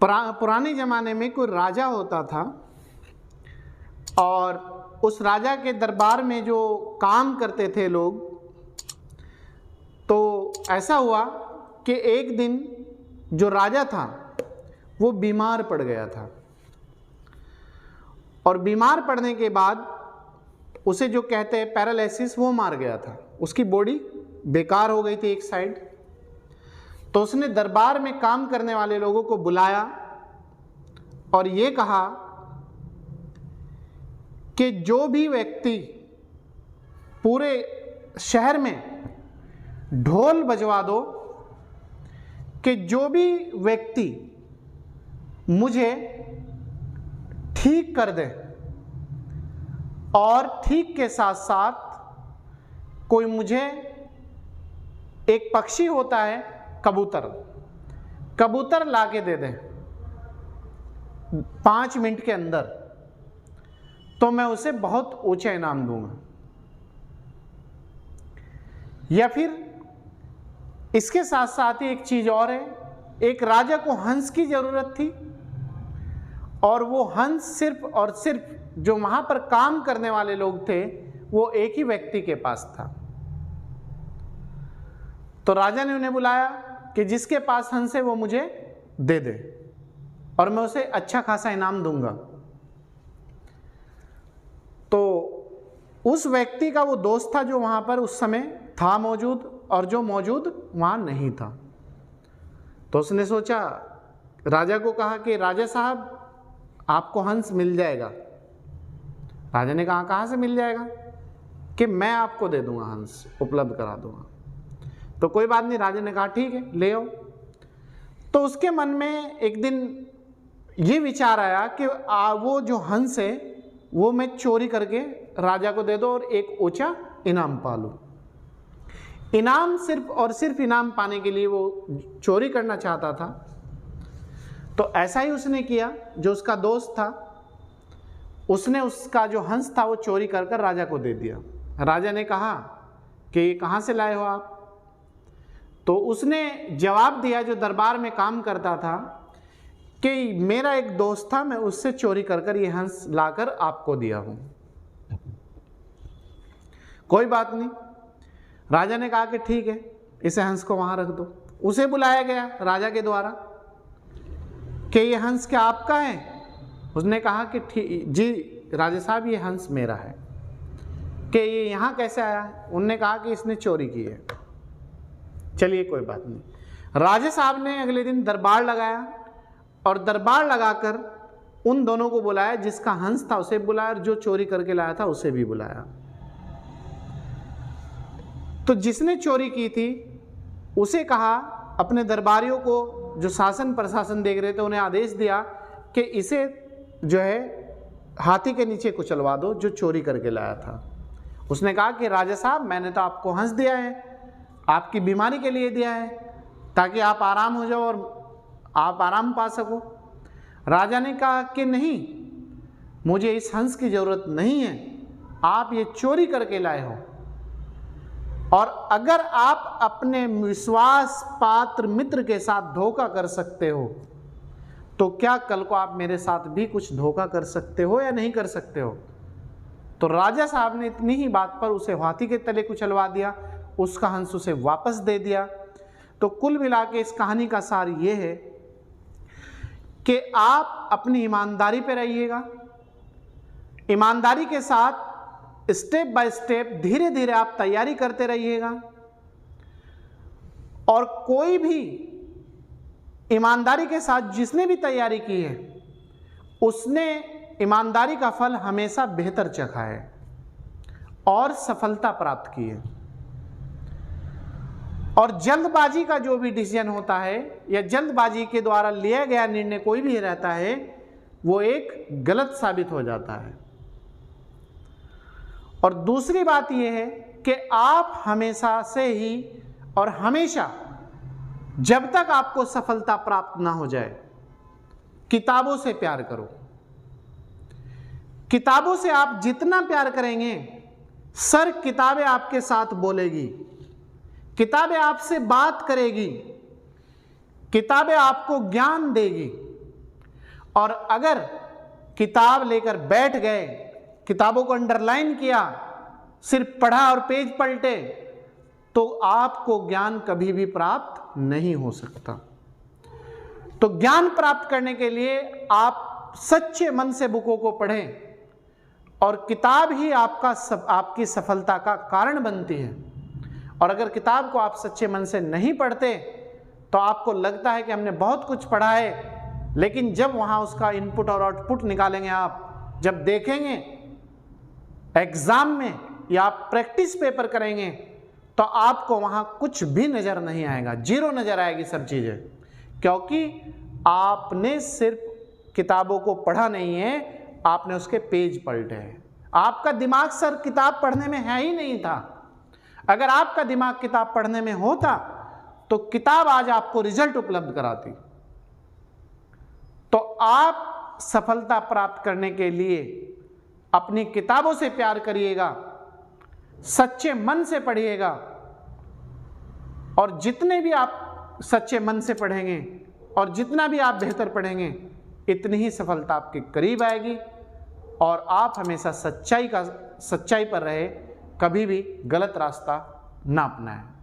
पुराने ज़माने में कोई राजा होता था और उस राजा के दरबार में जो काम करते थे लोग, तो ऐसा हुआ कि एक दिन जो राजा था वो बीमार पड़ गया था और बीमार पड़ने के बाद उसे जो कहते हैं पैरालिसिस, वो मार गया था। उसकी बॉडी बेकार हो गई थी एक साइड। तो उसने दरबार में काम करने वाले लोगों को बुलाया और ये कहा कि जो भी व्यक्ति पूरे शहर में ढोल बजवा दो, कि जो भी व्यक्ति मुझे ठीक कर दे और ठीक के साथ साथ कोई मुझे, एक पक्षी होता है कबूतर, कबूतर ला के दे दे 5 मिनट के अंदर, तो मैं उसे बहुत ऊंचा इनाम दूंगा। या फिर इसके साथ साथ ही एक चीज और है, एक राजा को हंस की जरूरत थी और वो हंस सिर्फ और सिर्फ जो वहां पर काम करने वाले लोग थे वो एक ही व्यक्ति के पास था। तो राजा ने उन्हें बुलाया कि जिसके पास हंस है वो मुझे दे दे और मैं उसे अच्छा खासा इनाम दूंगा। तो उस व्यक्ति का वो दोस्त था जो वहां पर उस समय था मौजूद, और जो मौजूद वहां नहीं था। तो उसने सोचा, राजा को कहा कि राजा साहब आपको हंस मिल जाएगा। राजा ने कहा कहाँ से मिल जाएगा? कि मैं आपको दे दूंगा, हंस उपलब्ध करा दूंगा। तो कोई बात नहीं, राजा ने कहा ठीक है ले आओ। तो उसके मन में एक दिन ये विचार आया कि वो जो हंस है वो मैं चोरी करके राजा को दे दो और एक ऊंचा इनाम पा लूं। इनाम सिर्फ और सिर्फ इनाम पाने के लिए वो चोरी करना चाहता था। तो ऐसा ही उसने किया। जो उसका दोस्त था उसने उसका जो हंस था वो चोरी कर कर राजा को दे दिया। राजा ने कहा कि ये कहाँ से लाए हो आप? तो उसने जवाब दिया, जो दरबार में काम करता था, कि मेरा एक दोस्त था, मैं उससे चोरी कर कर ये हंस लाकर आपको दिया हूं। कोई बात नहीं। राजा ने कहा कि ठीक है, इसे हंस को वहां रख दो। उसे बुलाया गया राजा के द्वारा कि ये हंस क्या आपका है? उसने कहा कि ठीक जी राजा साहब, ये हंस मेरा है। कि ये यहाँ कैसे आया? उन्होंने कहा कि इसने चोरी की है। चलिए कोई बात नहीं। राजा साहब ने अगले दिन दरबार लगाया और दरबार लगाकर उन दोनों को बुलाया, जिसका हंस था उसे बुलाया और जो चोरी करके लाया था उसे भी बुलाया। तो जिसने चोरी की थी उसे कहा, अपने दरबारियों को जो शासन प्रशासन देख रहे थे उन्हें आदेश दिया कि इसे जो है हाथी के नीचे कुचलवा दो, जो चोरी करके लाया था। उसने कहा कि राजा साहब, मैंने तो आपको हंस दिया है, आपकी बीमारी के लिए दिया है, ताकि आप आराम हो जाओ और आप आराम पा सको। राजा ने कहा कि नहीं, मुझे इस हंस की जरूरत नहीं है, आप ये चोरी करके लाए हो, और अगर आप अपने विश्वास पात्र मित्र के साथ धोखा कर सकते हो तो क्या कल को आप मेरे साथ भी कुछ धोखा कर सकते हो या नहीं कर सकते हो? तो राजा साहब ने इतनी ही बात पर उसे हाथी के तले कुचलवा दिया, उसका हंस उसे वापस दे दिया। तो कुल मिला के इस कहानी का सार ये है कि आप अपनी ईमानदारी पे रहिएगा, ईमानदारी के साथ स्टेप बाय स्टेप धीरे धीरे आप तैयारी करते रहिएगा, और कोई भी ईमानदारी के साथ जिसने भी तैयारी की है उसने ईमानदारी का फल हमेशा बेहतर चखा है और सफलता प्राप्त की है। और जल्दबाजी का जो भी डिसीजन होता है या जल्दबाजी के द्वारा लिया गया निर्णय कोई भी रहता है, वो एक गलत साबित हो जाता है। और दूसरी बात यह है कि आप हमेशा से ही और हमेशा, जब तक आपको सफलता प्राप्त ना हो जाए, किताबों से प्यार करो। किताबों से आप जितना प्यार करेंगे, सर किताबें आपके साथ बोलेगी, किताबें आपसे बात करेगी, किताबें आपको ज्ञान देगी, और अगर किताब लेकर बैठ गए, किताबों को अंडरलाइन किया, सिर्फ पढ़ा और पेज पलटे, तो आपको ज्ञान कभी भी प्राप्त नहीं हो सकता। तो ज्ञान प्राप्त करने के लिए आप सच्चे मन से बुकों को पढ़ें और किताब ही आपकी सफलता का कारण बनती है। और अगर किताब को आप सच्चे मन से नहीं पढ़ते तो आपको लगता है कि हमने बहुत कुछ पढ़ा है, लेकिन जब वहाँ उसका इनपुट और आउटपुट निकालेंगे, आप जब देखेंगे एग्जाम में या आप प्रैक्टिस पेपर करेंगे, तो आपको वहाँ कुछ भी नज़र नहीं आएगा, जीरो नज़र आएगी सब चीज़ें, क्योंकि आपने सिर्फ किताबों को पढ़ा नहीं है, आपने उसके पेज पलटे हैं। आपका दिमाग सर किताब पढ़ने में है ही नहीं था। अगर आपका दिमाग किताब पढ़ने में होता तो किताब आज आपको रिजल्ट उपलब्ध कराती। तो आप सफलता प्राप्त करने के लिए अपनी किताबों से प्यार करिएगा, सच्चे मन से पढ़िएगा, और जितने भी आप सच्चे मन से पढ़ेंगे और जितना भी आप बेहतर पढ़ेंगे, इतनी ही सफलता आपके करीब आएगी। और आप हमेशा सच्चाई पर रहे, कभी भी गलत रास्ता ना अपनाएं।